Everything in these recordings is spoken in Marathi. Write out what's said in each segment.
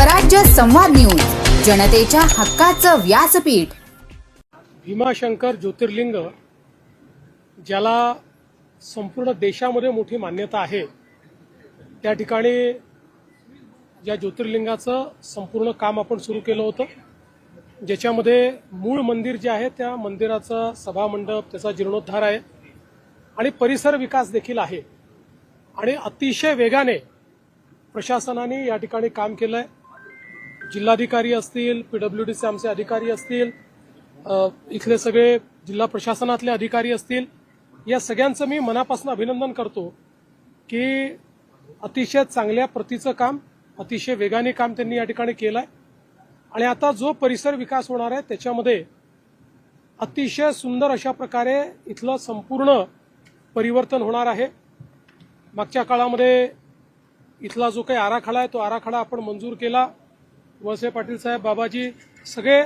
स्वराज्य संवाद न्यूज, जनतेच्या हक्काचं व्यासपीठ। भीमाशंकर ज्योतिर्लिंग ज्याला संपूर्ण देशामध्ये मोठी मान्यता आहे, त्या ठिकाणी या ज्योतिर्लिंगाचं संपूर्ण काम आपण सुरू केलं होतं, ज्याच्यामध्ये मूळ मंदिर जे आहे त्या मंदिराचा सभामंडप, त्याचा जीर्णोद्धार आहे आणि परिसर विकास देखील आहे आणि अतिशय वेगाने प्रशासनाने या ठिकाणी काम केलंय। जिल्हाधिकारी असतील, पीडब्ल्यूडीचे आमचे अधिकारी असतील, इथले सगळे जिल्हा प्रशासनातले अधिकारी असतील, या सगळ्यांचं मी मनापासून अभिनंदन करतो की अतिशय चांगल्या प्रतीचं काम, अतिशय वेगाने काम त्यांनी या ठिकाणी केलंय आणि आता जो परिसर विकास होणार आहे त्याच्यामध्ये अतिशय सुंदर अशा प्रकारे इथलं संपूर्ण परिवर्तन होणार आहे। मागच्या काळामध्ये इथला जो काही आराखडा आहे तो आराखडा आपण मंजूर केला। वळसे पाटील साहेब, बाबाजी, सगळे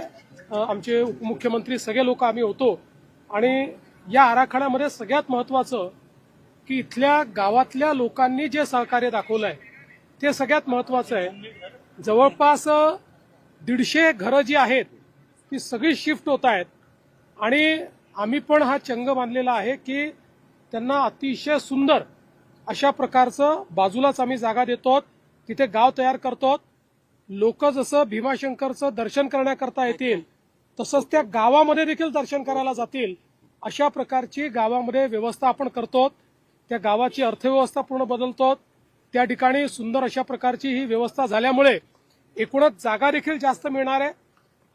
आमचे उपमुख्यमंत्री, सगळे लोक आम्ही होतो आणि या आराखड्यामध्ये सगळ्यात महत्त्वाचं की इथल्या गावातल्या लोकांनी जे सहकार्य दाखवलंय ते सगळ्यात महत्त्वाचं आहे। जवळपास 150 घरं जी आहेत ती सगळी शिफ्ट होत आहेत आणि आम्ही पण हा चंग बांधलेला आहे की त्यांना अतिशय सुंदर अशा प्रकारचं बाजूलाच आम्ही जागा देतो, तिथे गाव तयार करतो। लोक जसं भीमाशंकरचं दर्शन करण्याकरता येतील तसंच त्या गावामध्ये देखील दर्शन करायला जातील अशा प्रकारची गावामध्ये व्यवस्था आपण करतो। त्या गावाची अर्थव्यवस्था पूर्ण बदलतो। त्या ठिकाणी सुंदर अशा प्रकारची ही व्यवस्था झाल्यामुळे एकूणच जागा देखील जास्त मिळणार आहे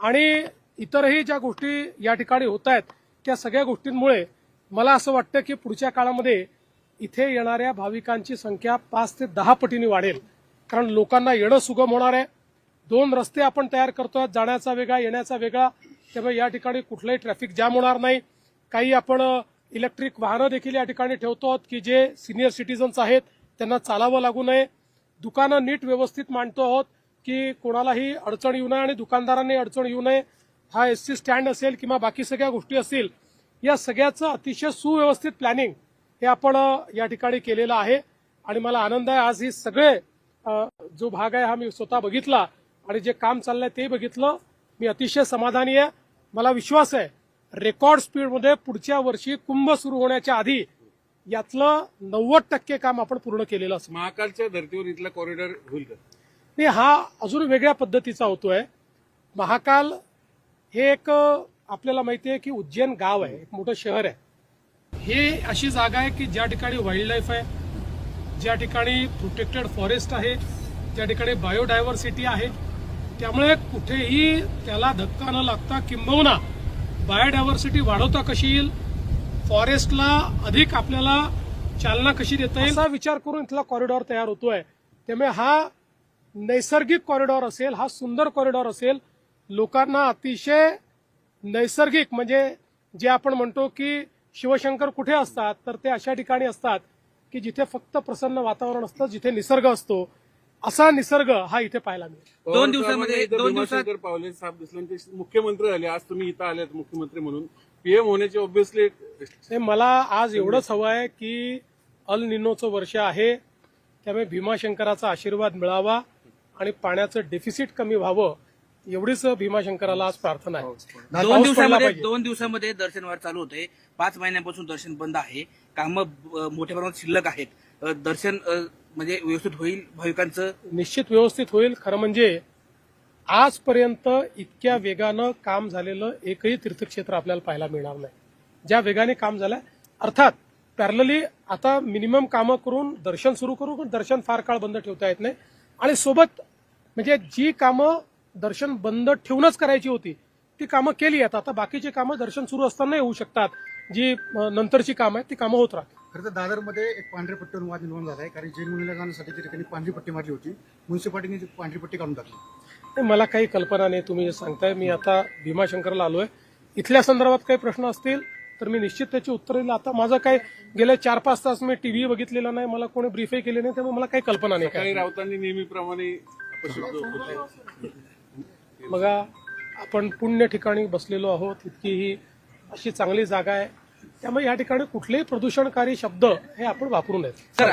आणि इतरही ज्या गोष्टी या ठिकाणी होत आहेत त्या सगळ्या गोष्टींमुळे मला असं वाटतं की पुढच्या काळामध्ये इथे येणाऱ्या भाविकांची संख्या 5 ते 10 पटीने वाढेल, कारण लोकांना येणं सुगम होणार आहे। 2 रस्ते आपण तयार करतोय, जाण्याचा वेगळा, येण्याचा वेगळा, त्यामुळे या ठिकाणी कुठलंही ट्रॅफिक जाम होणार नाही। काही आपण इलेक्ट्रिक वाहनं देखील या ठिकाणी ठेवतो की जे सिनियर सिटीजन्स आहेत त्यांना चालावं लागू नये। दुकानं नीट व्यवस्थित मांडतो आहोत की कोणालाही अडचण येऊ नये आणि दुकानदारांनी अडचण येऊ नये। हा एसटी स्टँड असेल किंवा बाकी सगळ्या गोष्टी असतील, या सगळ्याचं अतिशय सुव्यवस्थित प्लॅनिंग हे आपण या ठिकाणी केलेलं आहे आणि मला आनंद आहे आज ही सगळे जो भाग आहे हा मी स्वतः बघितला आणि जे काम चाललंय ते बघितलं। मी अतिशय समाधानी आहे। मला विश्वास आहे रेकॉर्ड स्पीडमध्ये पुढच्या वर्षी कुंभ सुरू होण्याच्या आधी यातलं 90% काम आपण पूर्ण केलेलं असं। महाकालच्या धर्तीवर इथला कॉरिडॉर होईल का? नाही, हा अजून वेगळ्या पद्धतीचा होतोय। महाकाल हे एक आपल्याला माहिती आहे की उज्जैन गाव आहे, एक मोठं शहर आहे। हे अशी जागा आहे की ज्या ठिकाणी वाईल्ड लाईफ आहे, ज्या ठिकाणी प्रोटेक्टेड फॉरेस्ट आहे, ज्या ठिकाणी बायोडायव्हर्सिटी आहे, त्यामुळे कुठेही त्याला धक्का न लागता किंबहुना बायोडायव्हर्सिटी वाढवता कशी येईल, फॉरेस्टला अधिक आपल्याला चालना कशी देता येईल असा विचार करून इथला कॉरिडॉर तयार होतोय। त्यामुळे हा नैसर्गिक कॉरिडॉर असेल, हा सुंदर कॉरिडॉर असेल, लोकांना अतिशय नैसर्गिक, म्हणजे जे आपण म्हणतो की शिवशंकर कुठे असतात तर ते अशा ठिकाणी असतात की जिथे फक्त प्रसन्न वातावरण असतं, जिथे निसर्ग असतो, असा निसर्ग हा इथे पाहायला मिळतो। 2 दिवसामध्ये भीमाशंकर पावले साहेब दिसल्यानंतर मुख्यमंत्री झाले, आज तुम्ही इथं आलेत मुख्यमंत्री म्हणून, पीएम होण्याचे ऑब्व्हियसली मला आज एवढंच हवं आहे की अल निनोचं वर्ष आहे, त्यामुळे भीमाशंकराचा आशीर्वाद मिळावा आणि पाण्याचं डेफिसिट कमी व्हावं, एवढीच भीमाशंकराला आज प्रार्थना आहे। 2 दिवसामध्ये दर्शनवार चालू होते, 5 महिन्यांपासून दर्शन बंद आहे, कामं मोठ्या प्रमाणात शिल्लक आहेत, दर्शन म्हणजे व्यवस्थित होईल भाविकांचं? निश्चित व्यवस्थित होईल। खरं म्हणजे आजपर्यंत इतक्या वेगानं काम झालेलं एकही तीर्थक्षेत्र आपल्याला पाहायला मिळणार नाही, ज्या वेगाने काम झालंय। अर्थात पॅरलली आता मिनिमम कामं करून दर्शन सुरू करू, पण दर्शन फार काळ बंद ठेवता येत नाही आणि सोबत म्हणजे जी कामं दर्शन बंद ठेवूनच करायची होती ती कामं केली आहेत। आता बाकीची कामं दर्शन सुरू असताना होऊ शकतात, जी नंतरची कामं आहेत ती कामं होत राहतात। खरं तर दादरमध्ये एक पांढऱ्या पट्टीवर वाद निर्माण झाला आहे, कारण जैन मुलीला जाण्यासाठी त्या ठिकाणी पांढरी पट्टी मारली होती, म्युन्सिपालिटीने ती पांढरी पट्टी काढून टाकली। मला काही कल्पना नाही, तुम्ही जे सांगताय। मी आता भीमाशंकरला आलोय, इथल्या संदर्भात काही प्रश्न असतील तर मी निश्चित त्याची उत्तर देईल। आता माझं काय गेले 4-5 तास मी टीव्ही बघितलेला नाही, मला कोणी ब्रीफही केले नाही, त्यामुळे मला काही कल्पना नाही। काही राऊतांनी नेहमीप्रमाणे अपशब्द होते। बघा, आपण पुण्य ठिकाणी बसलेलो आहोत, इतकी ही अशी चांगली जागा आहे, त्यामुळे या ठिकाणी कुठलेही प्रदूषणकारी शब्द हे आपण वापरू नयेत। सर